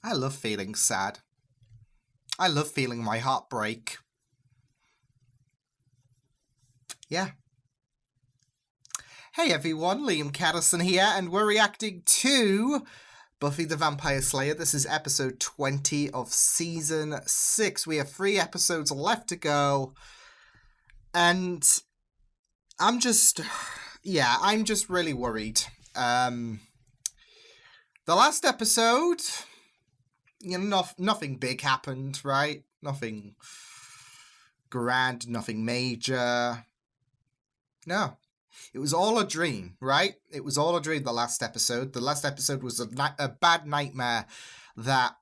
I love feeling sad. I love feeling my heart break. Yeah. Hey everyone, Liam Caddison here, and we're reacting to Buffy the Vampire Slayer. This is episode 20 of season 6. We have 3 episodes left to go. And I'm just really worried. The last episode, nothing big happened, right? Nothing grand, nothing major. No. It was all a dream, right? It was all a dream, the last episode. The last episode was a bad nightmare that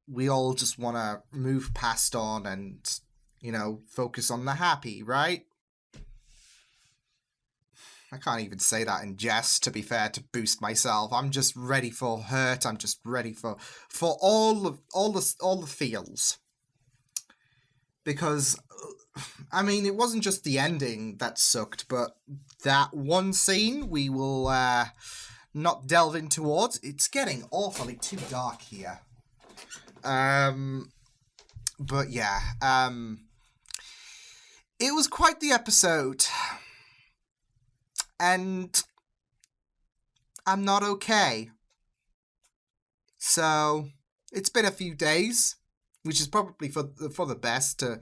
we all just want to move past on and, focus on the happy, right? I can't even say that in jest, to be fair, to boost myself. I'm just ready for hurt. I'm just ready for all the feels. Because, it wasn't just the ending that sucked, but that one scene we will not delve in towards. It's getting awfully too dark here. But yeah, it was quite the episode. And I'm not okay. So, it's been a few days, which is probably for the best to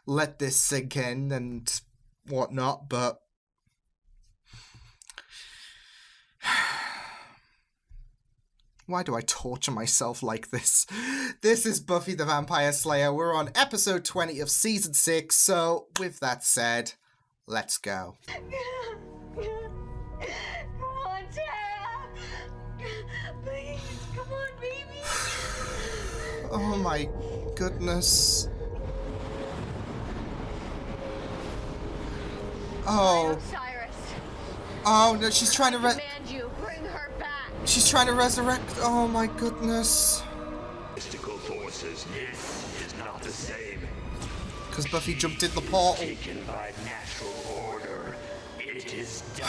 let this sink in and whatnot, but why do I torture myself like this? This is Buffy the Vampire Slayer. We're on episode 20 of season 6, so with that said, let's go. Come on, Tara! Please, come on, baby! Oh my goodness. Oh. Cyrus. Oh no, she's trying to Command you, bring her back. she's trying to resurrect. Oh my goodness. Mystical forces. This is not the same. Because Buffy jumped in the portal. Taken by natural order. It is done.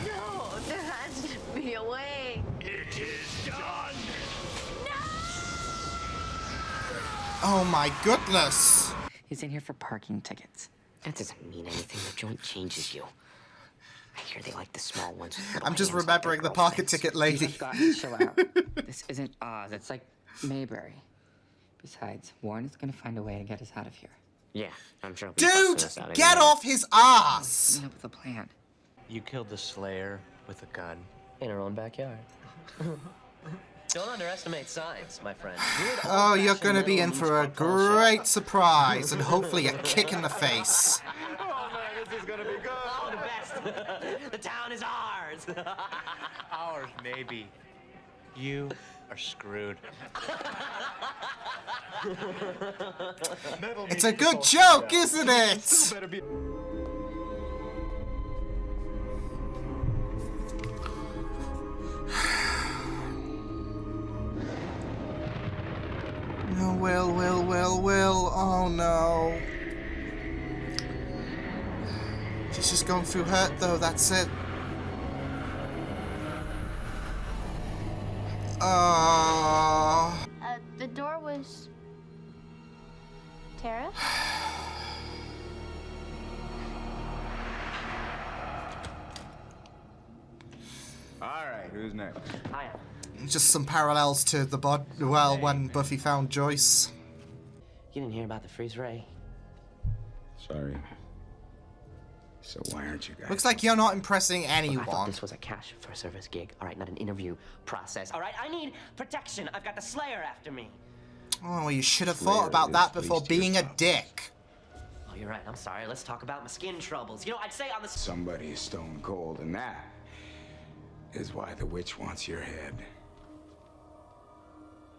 No, there has to be a way. It is done. Oh my goodness. He's in here for parking tickets. That doesn't mean anything. The joint changes you. I hear they like the small ones. with little I'm just hands like remembering their the parking girlfriends. ticket lady. You've got to chill out. This isn't Oz. It's like Mayberry. Besides, Warren is going to find a way to get us out of here. Yeah, I'm sure. he'll be busting Dude, us out get anyway. off his ass. Coming up with a plan. You killed the Slayer with a gun. In our own backyard. Don't underestimate science, my friend. Good Oh, you're old-fashioned gonna be in middle for a East propulsion. great surprise and hopefully a kick in the face. Oh man, this is gonna be good. Oh, the best. The town is ours. Ours, maybe. You are screwed. It's a good joke, isn't it? Better be. No, Will. Oh no. She's just going through hurt though, that's it. The door was... Tara? All right, who's next? Hiya. Just some parallels to the when Buffy found Joyce. You didn't hear about the freeze ray? Sorry. So why aren't you guys? Looks like you're not impressing Look, I thought anyone. this was a cash for service gig. All right, not an interview process. All right, I need protection. I've got the Slayer after me. Oh, well, you should have Slayer thought about is that before least your being a problem. dick. Oh, you're right. I'm sorry. Let's talk about my skin troubles. I'd say on the... Somebody is stone cold, and that is why the witch wants your head.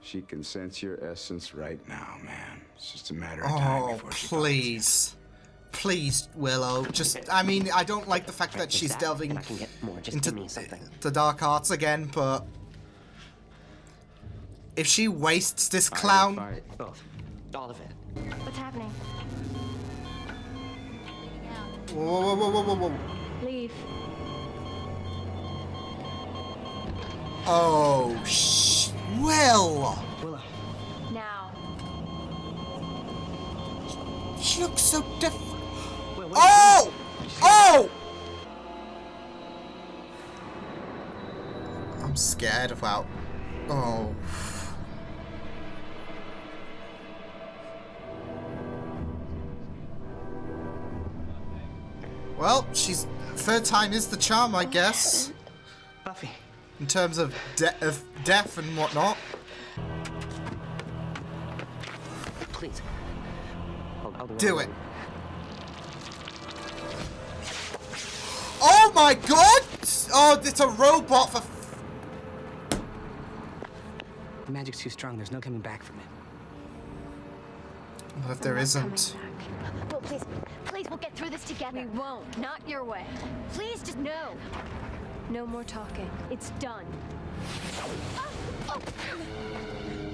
She can sense your essence right now, man. It's just a matter of time Oh, before she please. Please, Willow. I don't like the fact that she's If delving I can get more, just into give me something. the dark arts again, but if she wastes this finds clown... Fight. Both. All of it. What's happening? Whoa. Leave. Oh, Will! Willow, She looks so different. What Oh! Oh! I'm scared about... Oh. Well, she's... Third time is the charm, I guess. Buffy. In terms of, death and whatnot. Please. I'll Do it. Oh my god! Oh, it's a robot for... The magic's too strong. There's no coming back from it. What if there isn't? Well, please, we'll get through this together. We won't. Not your way. Please, just no. No more talking. It's done.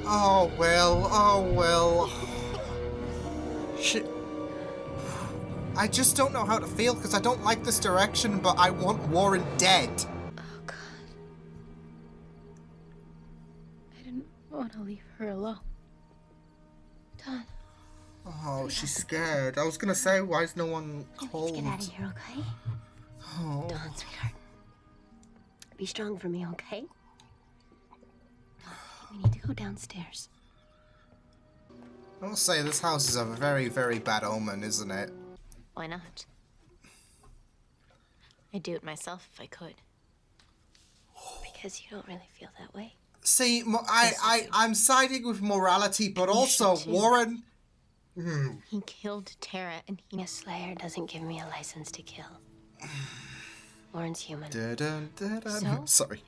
Oh well, oh well. Shit. I just don't know how to feel because I don't like this direction, but I want Warren dead. Oh, God. I didn't want to leave her alone. Don. Oh, she's scared. I was gonna say, why is no one cold? Let's get out of here, okay? Oh. Dawn, sweetheart. Be strong for me, okay? We need to go downstairs. I will say this house is a very, very bad omen, isn't it? Why not? I'd do it myself if I could. Because you don't really feel that way. See, I'm siding with morality, but also should too. Warren. He killed Tara, and he... A slayer doesn't give me a license to kill. Warren's human. Dun, dun, dun. So? Sorry.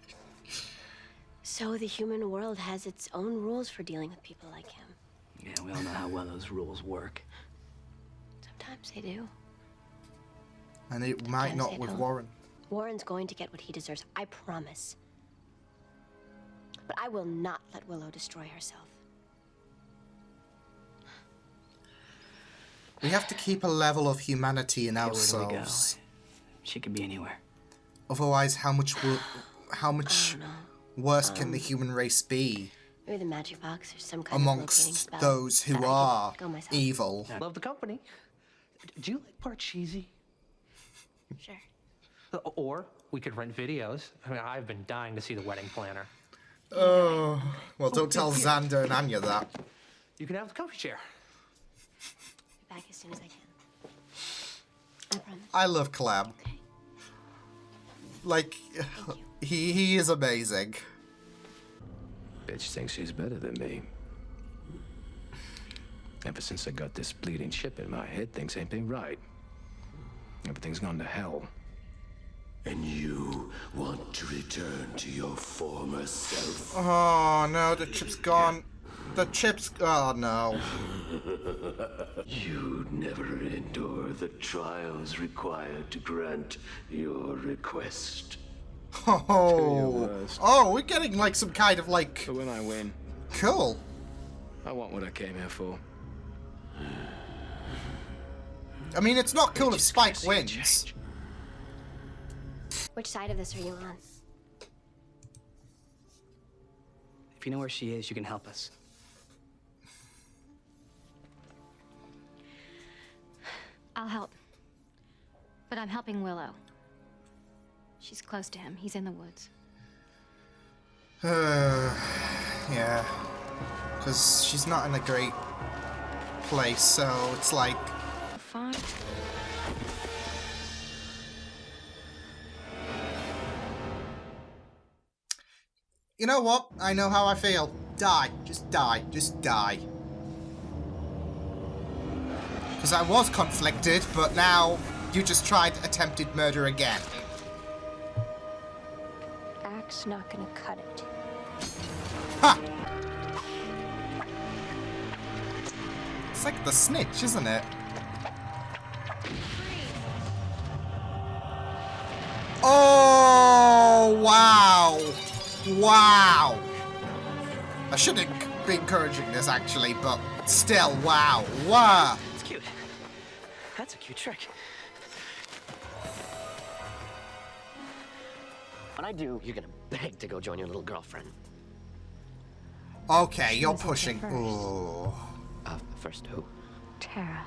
So the human world has its own rules for dealing with people like him. Yeah, we all know how well those rules work. Sometimes they do. And it might Sometimes not they with don't. Warren. Warren's going to get what he deserves, I promise. But I will not let Willow destroy herself. We have to keep a level of humanity in Where do we go? ourselves. She could be anywhere. Otherwise, how much worse can the human race be Maybe the magic box or some kind of locating amongst spell those who that I could are go myself. evil? Love the company. Do you like part cheesy? Sure. Or we could rent videos. I mean, I've been dying to see the wedding planner. Oh, well, don't tell Xander and Anya that. You can have the comfy chair. Be back as soon as I can. I promise. I love Clem. Okay. Like, he is amazing. Bitch thinks she's better than me. Ever since I got this bleeding chip in my head, things ain't been right. Everything's gone to hell. And you want to return to your former self? Oh no, the chip's gone. The chip's... Oh no. You'd never endure the trials required to grant your request. Oh. worst. Oh, we're getting like some kind of like... But when I win, Cool. I want what I came here for. I mean, it's not cool if Spike wins. Which side of this are you on? If you know where she is, you can help us. I'll help. But I'm helping Willow. She's close to him. He's in the woods. Yeah. Because she's not in a great place, so it's like... Fine. You know what? I know how I feel. Die. Just die. Just die. Because I was conflicted, but now you just tried attempted murder again. Axe not gonna cut it. Ha! It's like the snitch, isn't it? Oh, wow. Wow. I shouldn't be encouraging this, actually, but still, wow. Wow. It's cute. That's a cute trick. When I do, you're gonna beg to go join your little girlfriend. Okay, you're was okay pushing. first. Ooh. First who? Tara.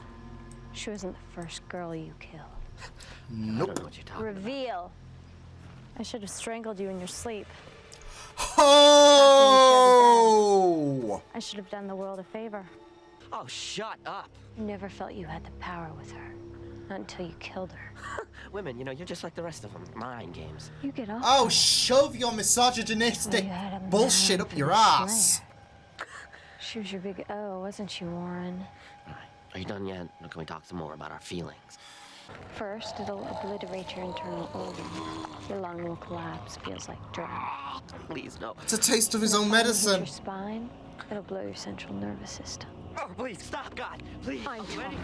She wasn't the first girl you killed. I don't know what you're talking Reveal. I should have strangled you in your sleep. Oh! I should have done the world a favor. about. Oh, shut up. I never felt you had the power with her. Not until you killed her. Women, you know, you're just like the rest of them. Mind games. You get off. Oh, shove your misogynistic You had a bullshit man up for your the ass. Slayer. She was your big O, wasn't she, Warren? All right. Are you done yet? Or can we talk some more about our feelings? First, it'll obliterate your internal organ. Your lung will collapse, feels like drowning. Please, no. It's a taste of his own Hit medicine. your spine, it'll blow your central nervous system. Oh, please, stop, God. Please. I'm trying.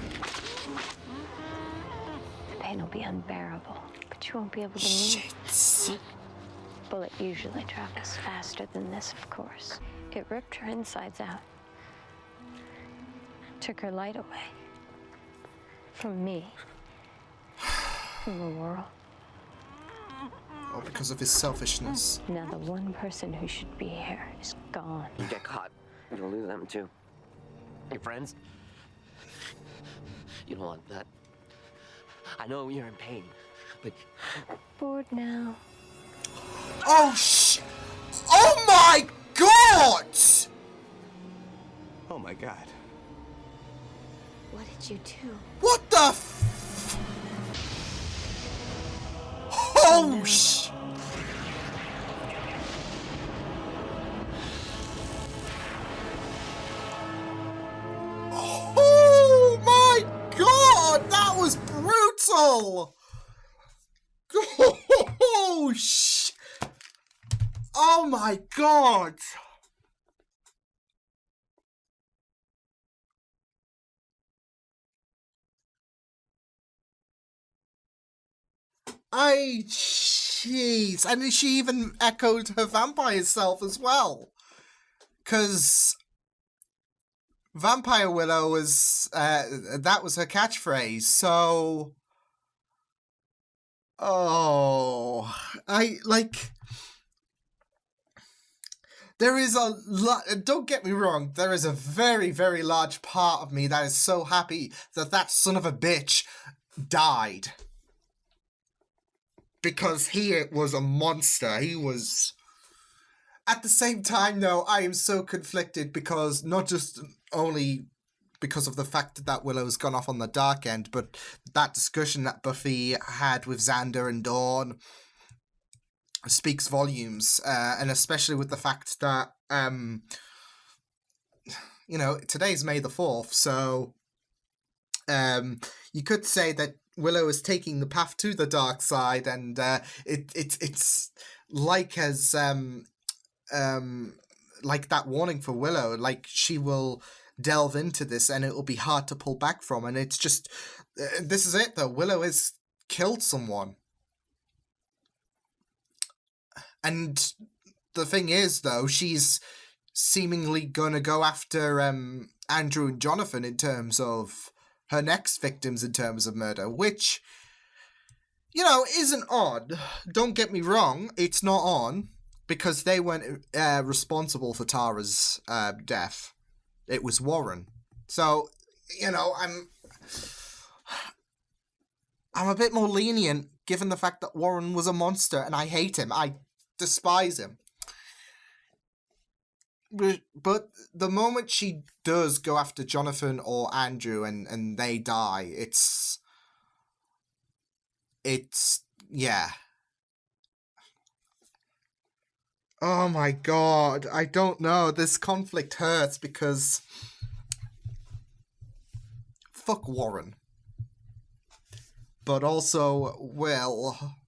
The pain will be unbearable, but you won't be able to move. Shit. Bullet usually travels faster than this, of course. It ripped her insides out. Took her light away. From me. From the world. Oh, because of his selfishness. Now the one person who should be here is gone. You get caught, you'll lose them too. Your friends? You don't want that. I know you're in pain, but Bored now. Oh, oh my god! Oh my god. What did you do? What the Oh, Oh my god! That was brutal! Oh, Oh my god! Jeez. And she even echoed her vampire self as well. Because Vampire Willow was, that was her catchphrase, so... Oh, there is a lot, don't get me wrong, there is a very, very large part of me that is so happy that that son of a bitch died. Because he was a monster. He was... At the same time, though, I am so conflicted because not just only because of the fact that Willow's gone off on the dark end, but that discussion that Buffy had with Xander and Dawn speaks volumes, and especially with the fact that, you know, today's May the 4th, so you could say that Willow is taking the path to the dark side, and it's like as like that warning for Willow, like she will delve into this and it will be hard to pull back from, and it's just this is it though. Willow has killed someone, and the thing is though, she's seemingly gonna go after Andrew and Jonathan in terms of her next victims in terms of murder, which, you know, isn't odd. Don't get me wrong, it's not on, because they weren't responsible for Tara's death. It was Warren. So, you know, I'm a bit more lenient given the fact that Warren was a monster and I hate him. I despise him. But the moment she does go after Jonathan or Andrew and they die, it's yeah. Oh my god, I don't know. This conflict hurts because fuck Warren. But also, well...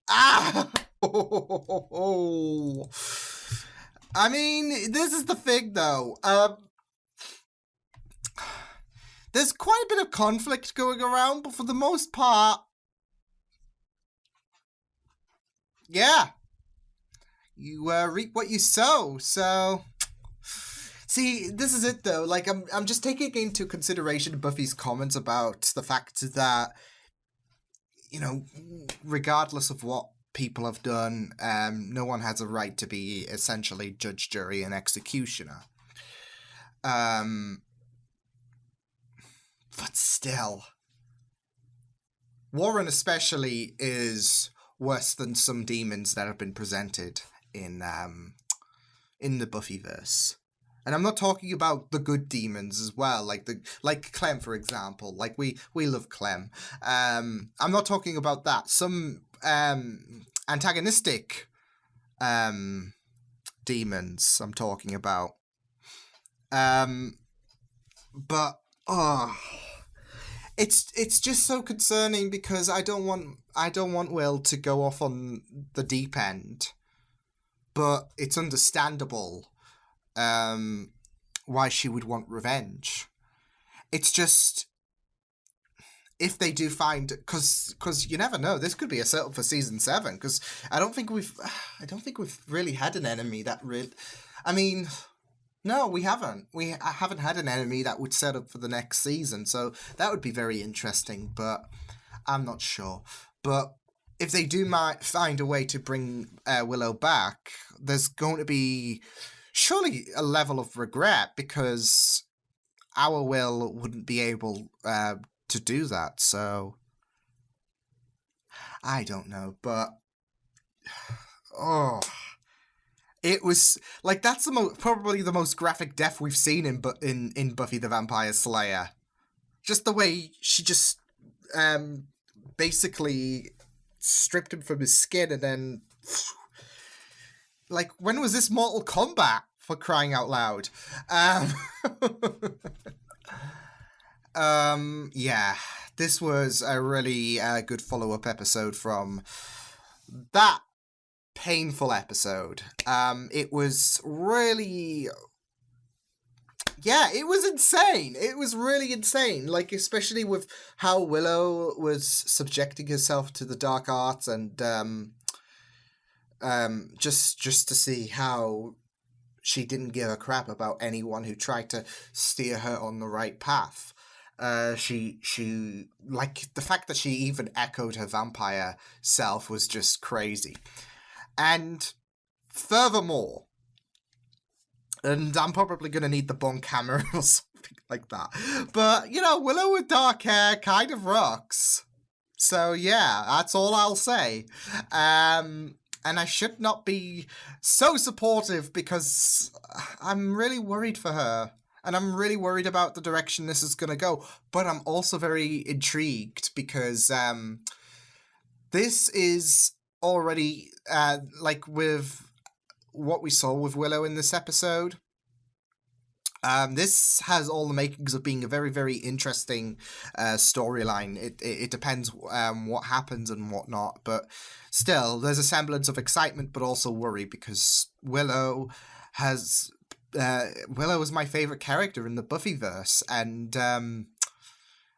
Ah! Oh. I mean, this is the thing though. There's quite a bit of conflict going around, but for the most part, yeah. You reap what you sow, so... See, this is it though, like, I'm just taking into consideration Buffy's comments about the fact that, you know, regardless of what people have done, no one has a right to be essentially judge, jury, and executioner. But still, Warren especially is worse than some demons that have been presented in the Buffyverse. And I'm not talking about the good demons as well, like Clem, for example. Like we love Clem. I'm not talking about that. Some antagonistic demons I'm talking about. But it's just so concerning because I don't want Will to go off on the deep end. But it's understandable why she would want revenge. It's just, if they do find, because you never know, this could be a setup for season 7. Because I don't think we've really had an enemy that really. I mean, no, we haven't. I haven't had an enemy that would set up for the next season. So that would be very interesting. But I'm not sure. But if they do find a way to bring Willow back, there's going to be surely a level of regret because our Will wouldn't be able to do that. So I don't know, but it was like that's probably the most graphic death we've seen in Buffy the Vampire Slayer. Just the way she just basically stripped him from his skin and then like, when was this Mortal Kombat, for crying out loud? Yeah, this was a really good follow-up episode from that painful episode. It was really, yeah, it was insane. It was really insane. Like, especially with how Willow was subjecting herself to the dark arts and just to see how she didn't give a crap about anyone who tried to steer her on the right path. She like the fact that she even echoed her vampire self was just crazy. And furthermore, and I'm probably going to need the bone camera or something like that. But, you know, Willow with dark hair kind of rocks. So, yeah, that's all I'll say. And I should not be so supportive because I'm really worried for her. And I'm really worried about the direction this is going to go. But I'm also very intrigued because this is already, like with what we saw with Willow in this episode, this has all the makings of being a very, very interesting storyline. It depends what happens and whatnot, but still, there's a semblance of excitement, but also worry because Willow is my favorite character in the Buffyverse, and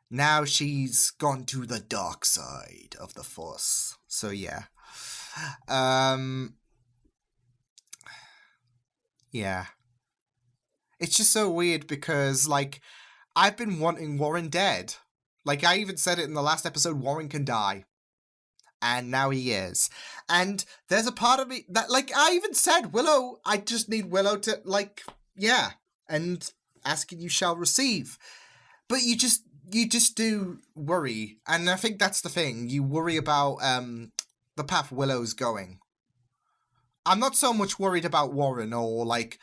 now she's gone to the dark side of the Force. So yeah, yeah. It's just so weird because, like, I've been wanting Warren dead. Like, I even said it in the last episode, Warren can die. And now he is. And there's a part of me that, like, I even said, Willow, I just need Willow to, like, yeah. And asking you shall receive. But you just do worry. And I think that's the thing. You worry about the path Willow's going. I'm not so much worried about Warren or, like,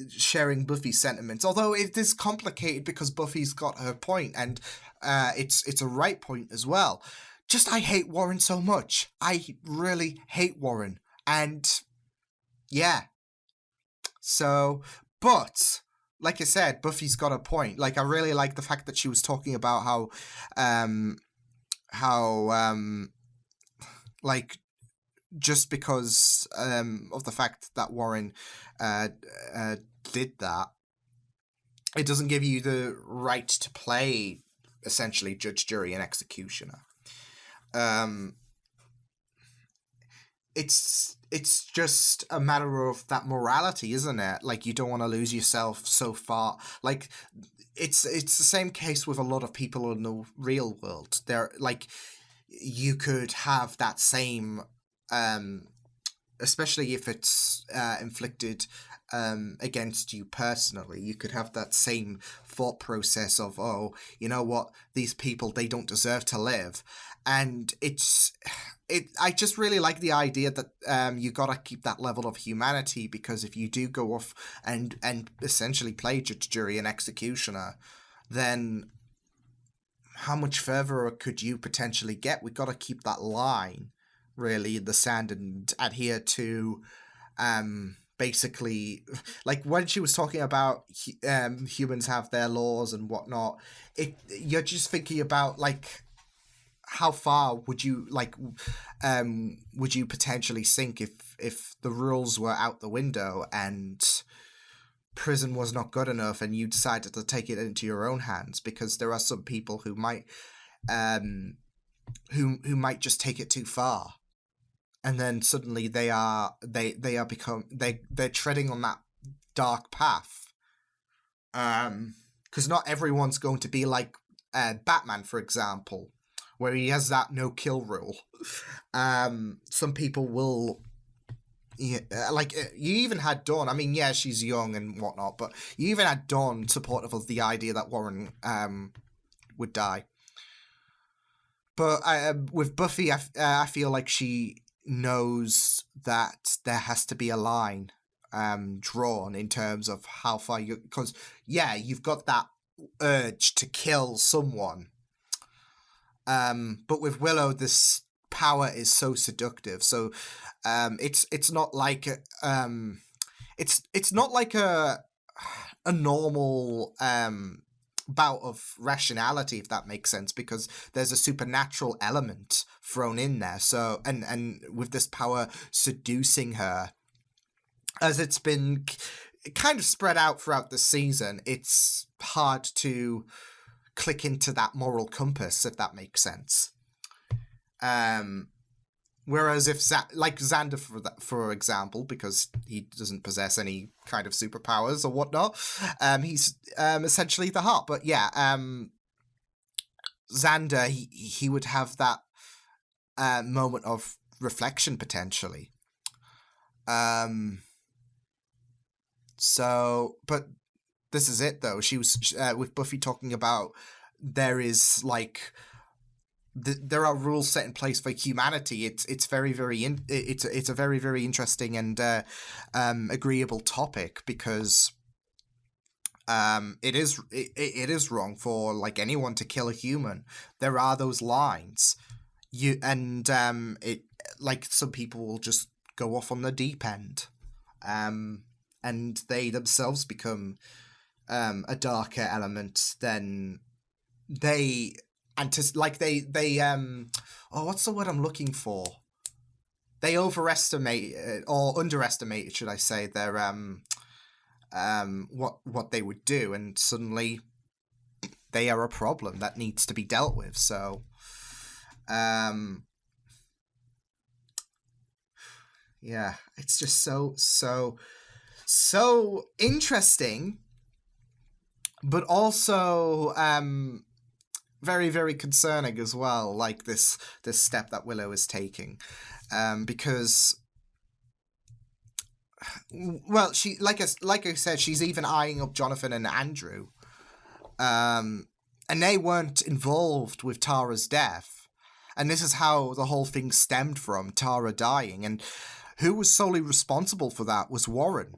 sharing Buffy's sentiments. Although it is complicated because Buffy's got her point, and it's a right point as well. Just, I hate Warren so much. I really hate Warren. And, yeah. So, but, like I said, Buffy's got a point. Like, I really like the fact that she was talking about like, just because of the fact that Warren did that, it doesn't give you the right to play, essentially, judge, jury, and executioner. It's just a matter of that morality, isn't it? Like, you don't want to lose yourself so far. Like, it's the same case with a lot of people in the real world. They're like, you could have that same especially if it's inflicted against you personally, you could have that same thought process of, oh, you know what, these people, they don't deserve to live. And I just really like the idea that you gotta keep that level of humanity, because if you do go off and essentially play judge, jury, and executioner, then how much further could you potentially get? We gotta keep that line really in the sand and adhere to basically, like when she was talking about humans have their laws and whatnot, you're just thinking about like how far would you potentially sink if the rules were out the window and prison was not good enough and you decided to take it into your own hands, because there are some people who might might just take it too far. And then suddenly they're treading on that dark path. Because not everyone's going to be like Batman, for example, where he has that no kill rule. Some people will, like you even had Dawn. I mean, yeah, she's young and whatnot, but you even had Dawn supportive of the idea that Warren would die. But with Buffy, I feel like she knows that there has to be a line drawn in terms of how far you, because yeah, you've got that urge to kill someone, but with Willow, this power is so seductive, so it's not like it's not like a normal bout of rationality, if that makes sense, because there's a supernatural element thrown in there. So and with this power seducing her, as it's been kind of spread out throughout the season, it's hard to click into that moral compass, if that makes sense. Whereas if like Xander, for example, because he doesn't possess any kind of superpowers or whatnot, he's essentially the heart. But yeah, Xander, he would have that moment of reflection potentially. So, but this is it though. She was with Buffy talking about there is like. There are rules set in place for humanity. It's very it's a very very interesting and agreeable topic, because it is wrong for like anyone to kill a human. There are those lines, it like some people will just go off on the deep end, and they themselves become a darker element than they. And what's the word I'm looking for? They overestimate or underestimate, should I say, their what they would do, and suddenly they are a problem that needs to be dealt with. So, yeah, it's just so interesting, but also very, very concerning as well, like this step that Willow is taking, because, well, she like I said, she's even eyeing up Jonathan and Andrew, and they weren't involved with Tara's death, and this is how the whole thing stemmed from, Tara dying, and who was solely responsible for that was Warren.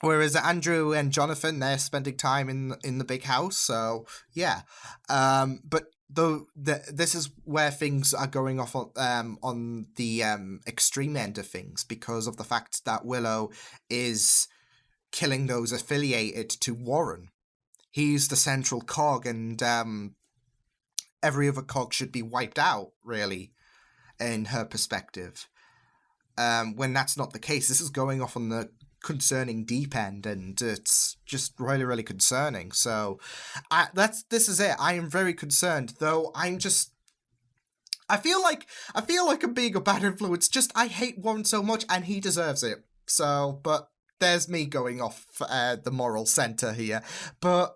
Whereas Andrew and Jonathan, they're spending time in the big house, so yeah. But this is where things are going off on the extreme end of things, because of the fact that Willow is killing those affiliated to Warren. He's the central cog, and every other cog should be wiped out, really, in her perspective. When that's not the case, this is going off on the concerning deep end, and it's just really really concerning. So this is it. I am very concerned, though. I feel like I'm being a bad influence. Just I hate Warren so much, and he deserves it. So, but there's me going off the moral center here. But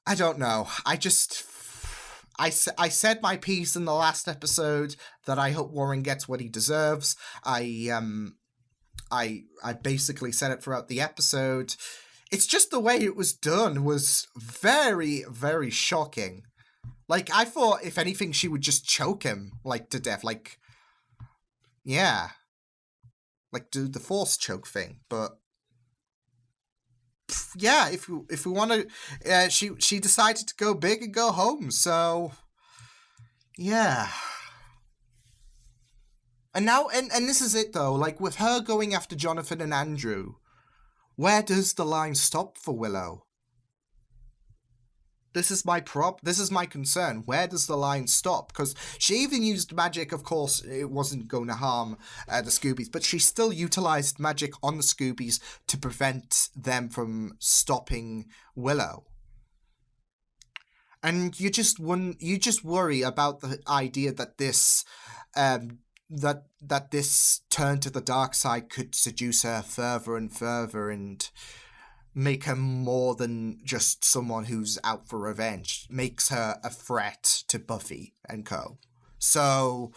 I don't know. I said my piece in the last episode that I hope Warren gets what he deserves. I basically said it throughout the episode. It's just the way it was done was very, very shocking. Like, I thought, if anything, she would just choke him, like, to death. Like, yeah. Like, do the force choke thing. But, yeah, if we want to... she decided to go big and go home, so... Yeah. And now, and this is it, though. Like, with her going after Jonathan and Andrew... Where does the line stop for Willow? This is my concern. Where does the line stop? Because she even used magic. Of course, it wasn't going to harm the Scoobies, but she still utilized magic on the Scoobies to prevent them from stopping Willow. And you just worry about the idea that this that this turn to the dark side could seduce her further and further and make her more than just someone who's out for revenge. Makes her a threat to Buffy and co. So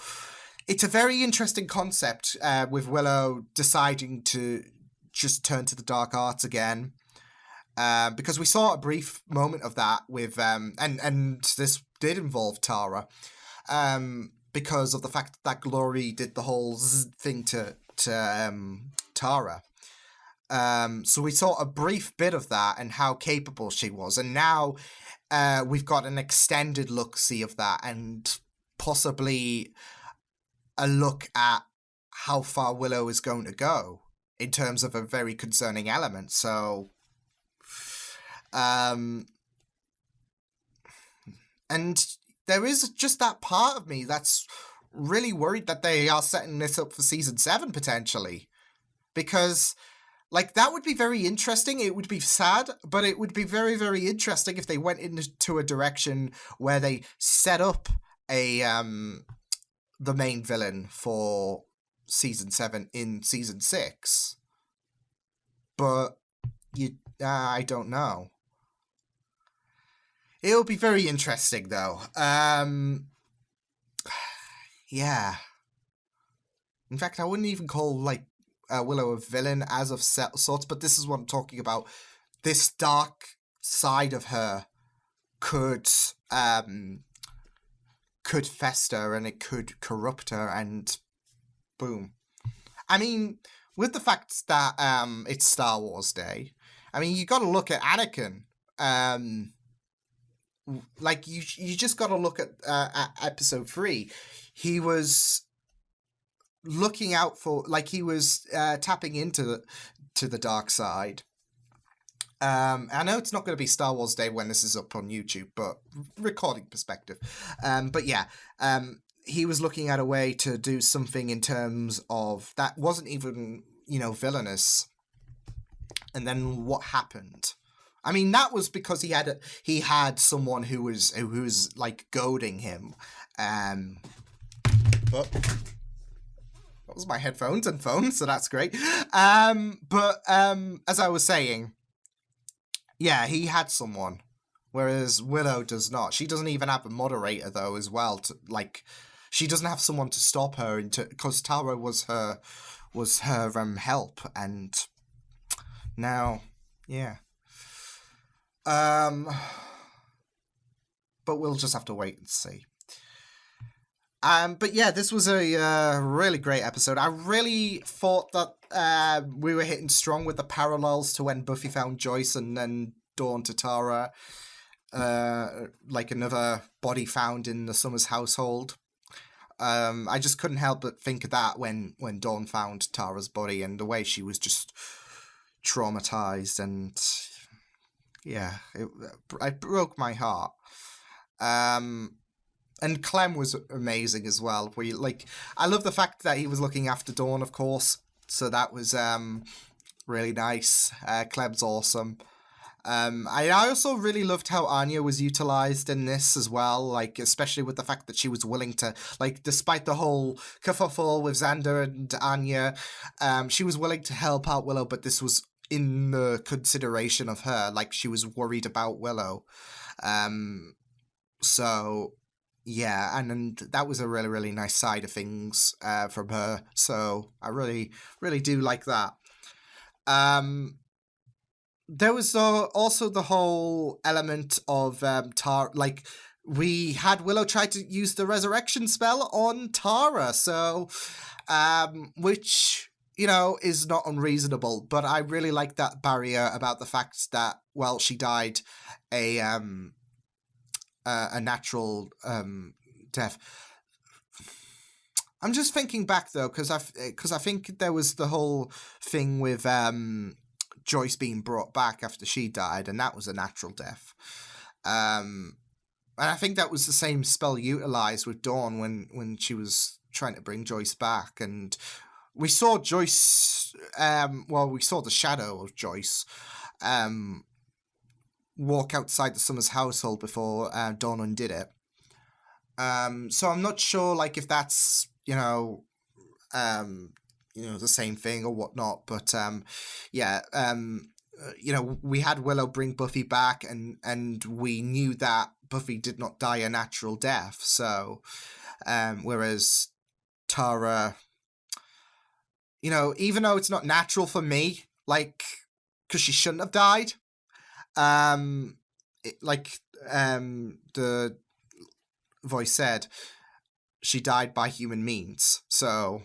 it's a very interesting concept with Willow deciding to just turn to the dark arts again. Because we saw a brief moment of that with and this did involve Tara. Because of the fact that Glory did the whole thing to Tara. So we saw a brief bit of that and how capable she was. And now we've got an extended look-see of that and possibly a look at how far Willow is going to go in terms of a very concerning element. So... and there is just that part of me that's really worried that they are setting this up for season 7 potentially. Because, like, that would be very interesting. It would be sad, but it would be very, very interesting if they went into a direction where they set up the main villain for season 7 in season 6. But I don't know. It'll be very interesting, though. Yeah. In fact, I wouldn't even call, like, Willow a villain as of sorts, but this is what I'm talking about. This dark side of her could fester and it could corrupt her and boom. I mean, with the fact that it's Star Wars Day, I mean, you got to look at Anakin. Like, you just got to look at episode 3. He was looking out for, like, he was tapping into the dark side. I know it's not going to be Star Wars Day when this is up on YouTube, but recording perspective. But yeah, he was looking at a way to do something in terms of that wasn't even, villainous. And then what happened? I mean, that was because he had someone who was like goading him. But that was my headphones and phone, so that's great. But as I was saying, yeah, he had someone, whereas Willow does not. She doesn't even have a moderator though, as well. She doesn't have someone to stop her because Tara was her help, and now, yeah. But we'll just have to wait and see. But yeah, this was a really great episode. I really thought that we were hitting strong with the parallels to when Buffy found Joyce and then Dawn to Tara. Like another body found in the Summers household. I just couldn't help but think of that when Dawn found Tara's body and the way she was just traumatized, and yeah, it broke my heart. And Clem was amazing as well. I love the fact that he was looking after Dawn, of course. So that was really nice. Clem's awesome. I also really loved how Anya was utilized in this as well, like, especially with the fact that she was willing to, like, despite the whole kerfuffle with Xander and Anya, she was willing to help out Willow, but this was in the consideration of her, like, she was worried about Willow. So, yeah, and that was a really, really nice side of things from her. So I really, really do like that. There was also the whole element of Tara, like we had Willow try to use the resurrection spell on Tara, so which is not unreasonable, but I really like that barrier about the fact that, well, she died a natural death. I'm just thinking back though, because I think there was the whole thing with Joyce being brought back after she died, and that was a natural death. And I think that was the same spell utilized with Dawn when she was trying to bring Joyce back, and we saw Joyce. We saw the shadow of Joyce walk outside the Summers household before Dawn undid it. So I'm not sure, like, if that's the same thing or whatnot, but we had Willow bring Buffy back, and we knew that Buffy did not die a natural death. So, whereas Tara, even though it's not natural for me, like, because she shouldn't have died, the voice said, she died by human means. So,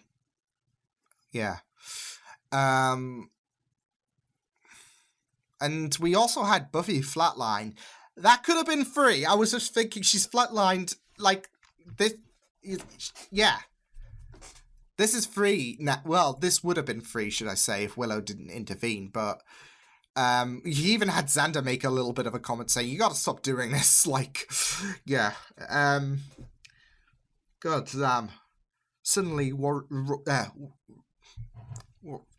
yeah. And we also had Buffy flatline. That could have been free. I was just thinking she's flatlined like this. Yeah. This is free. Well, this would have been free, should I say, if Willow didn't intervene. But he even had Xander make a little bit of a comment saying, you got to stop doing this. Like, yeah. God damn. Suddenly,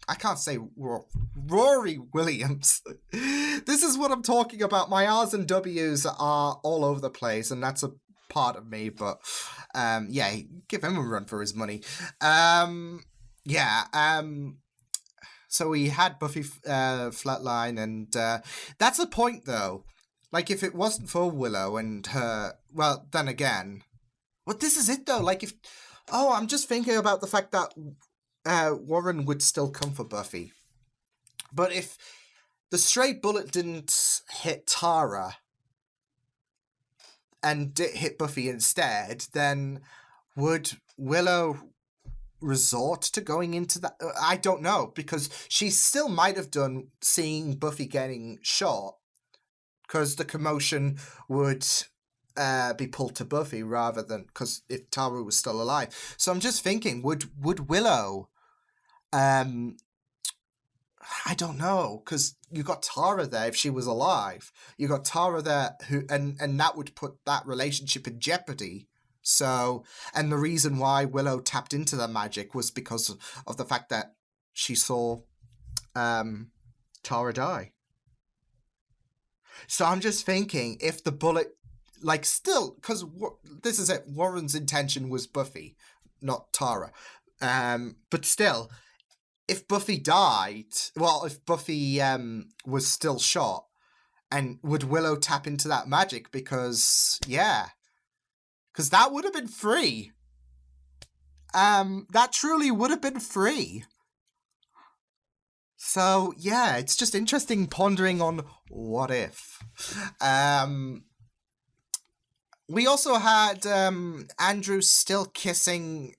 I can't say Rory Williams. This is what I'm talking about. My R's and W's are all over the place, and that's a part of me, but give him a run for his money. So we had Buffy flatline, and that's the point, though. Like, if it wasn't for Willow and her, well, then again, well, this is it, though. Like, I'm just thinking about the fact that Warren would still come for Buffy. But if the stray bullet didn't hit Tara and it hit Buffy instead, then would Willow resort to going into that? I don't know, because she still might have done seeing Buffy getting shot, because the commotion would be pulled to Buffy rather than, because if Tara was still alive. So I'm just thinking, would Willow, I don't know, because you got Tara there if she was alive. You got Tara there and that would put that relationship in jeopardy. So, and the reason why Willow tapped into the magic was because of the fact that she saw Tara die. So I'm just thinking, if the bullet, like, still, because this is it, Warren's intention was Buffy, not Tara. But still, if Buffy died, well, if Buffy was still shot, and would Willow tap into that magic? Because that would have been free. That truly would have been free. So, yeah, it's just interesting pondering on what if. We also had Andrew still kissing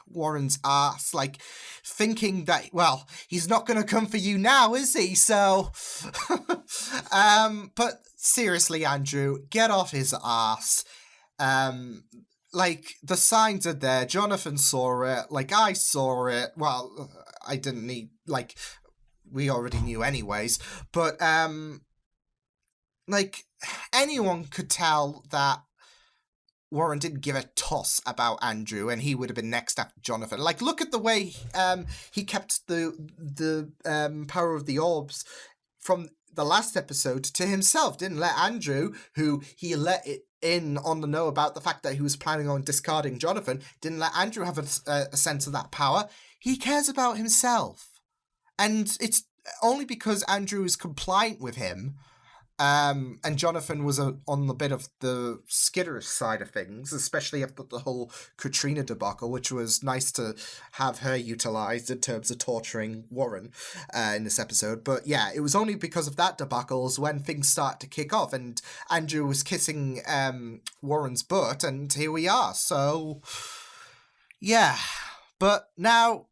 Warren's ass, like, thinking that, well, he's not going to come for you now, is he? So, but seriously, Andrew, get off his ass. Like, the signs are there. Jonathan saw it. Like, I saw it. Well, I didn't need, like, we already knew anyways. But, like, anyone could tell that Warren didn't give a toss about Andrew, and he would have been next after Jonathan. Like, look at the way he kept the power of the orbs from the last episode to himself. Didn't let Andrew, who he let it in on the know about the fact that he was planning on discarding Jonathan, didn't let Andrew have a sense of that power. He cares about himself. And it's only because Andrew is compliant with him And Jonathan was on the bit of the skitterish side of things, especially after the whole Katrina debacle, which was nice to have her utilised in terms of torturing Warren in this episode. But yeah, it was only because of that debacle when things started to kick off, and Andrew was kissing Warren's butt, and here we are. So yeah, but now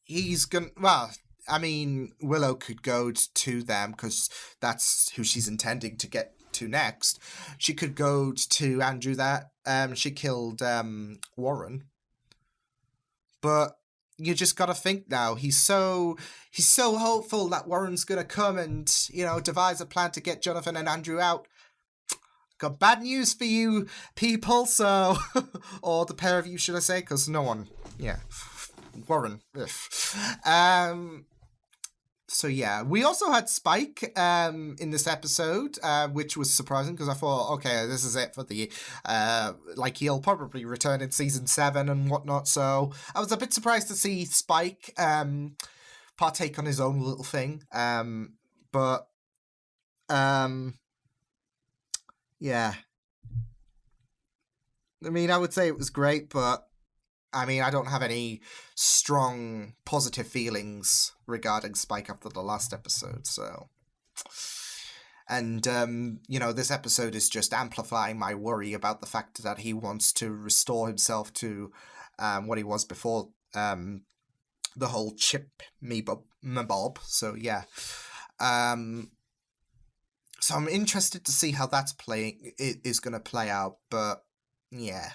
he's gonna, well, I mean, Willow could go to them because that's who she's intending to get to next. She could go to Andrew that she killed Warren. But you just gotta think now. He's so hopeful that Warren's gonna come and, you know, devise a plan to get Jonathan and Andrew out. Got bad news for you people, so or the pair of you, should I say, because no one, yeah. Warren. So yeah, we also had Spike in this episode, which was surprising because I thought, okay, this is it for the like he'll probably return in season 7 and whatnot. So I was a bit surprised to see Spike partake on his own little thing, but yeah. I mean, I would say it was great, but I mean, I don't have any strong positive feelings regarding Spike after the last episode, so. And, you know, this episode is just amplifying my worry about the fact that he wants to restore himself to what he was before the whole chip me bob. So, yeah. So I'm interested to see how that's is going to play out, but, yeah.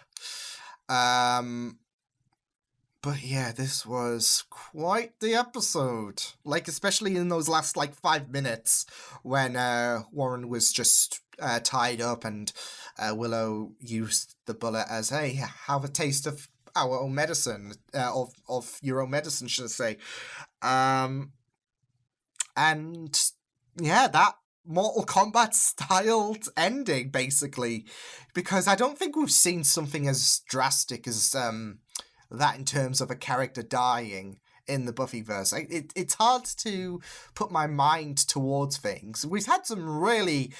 But yeah, this was quite the episode. Like, especially in those last, 5 minutes when Warren was just tied up and Willow used the bullet as, hey, have a taste of our own medicine, of your own medicine, should I say. And yeah, that Mortal Kombat styled ending, basically. Because I don't think we've seen something as drastic as that in terms of a character dying in the Buffyverse. It's hard to put my mind towards things. We've had some really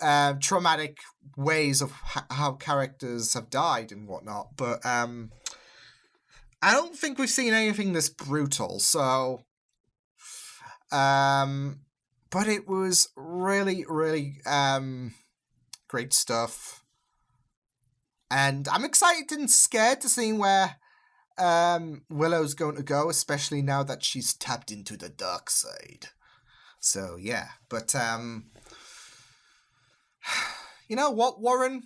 traumatic ways of how characters have died and whatnot, but I don't think we've seen anything this brutal, so but it was really, really great stuff. And I'm excited and scared to see where Willow's going to go, especially now that she's tapped into the dark side. So yeah, but you know what, Warren?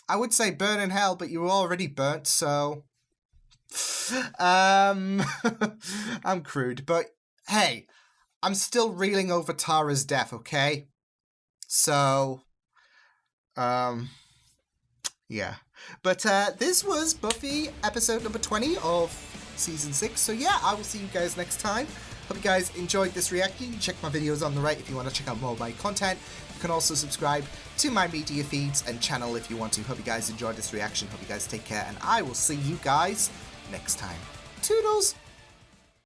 I would say burn in hell, but you were already burnt, so I'm crude, but hey, I'm still reeling over Tara's death, okay? So yeah. But this was Buffy episode number 20 of season 6. So yeah, I will see you guys next time. Hope you guys enjoyed this reaction. You can check my videos on the right if you want to check out more of my content. You can also subscribe to my media feeds and channel if you want to. Hope you guys enjoyed this reaction. Hope you guys take care, and I will see you guys next time. Toodles!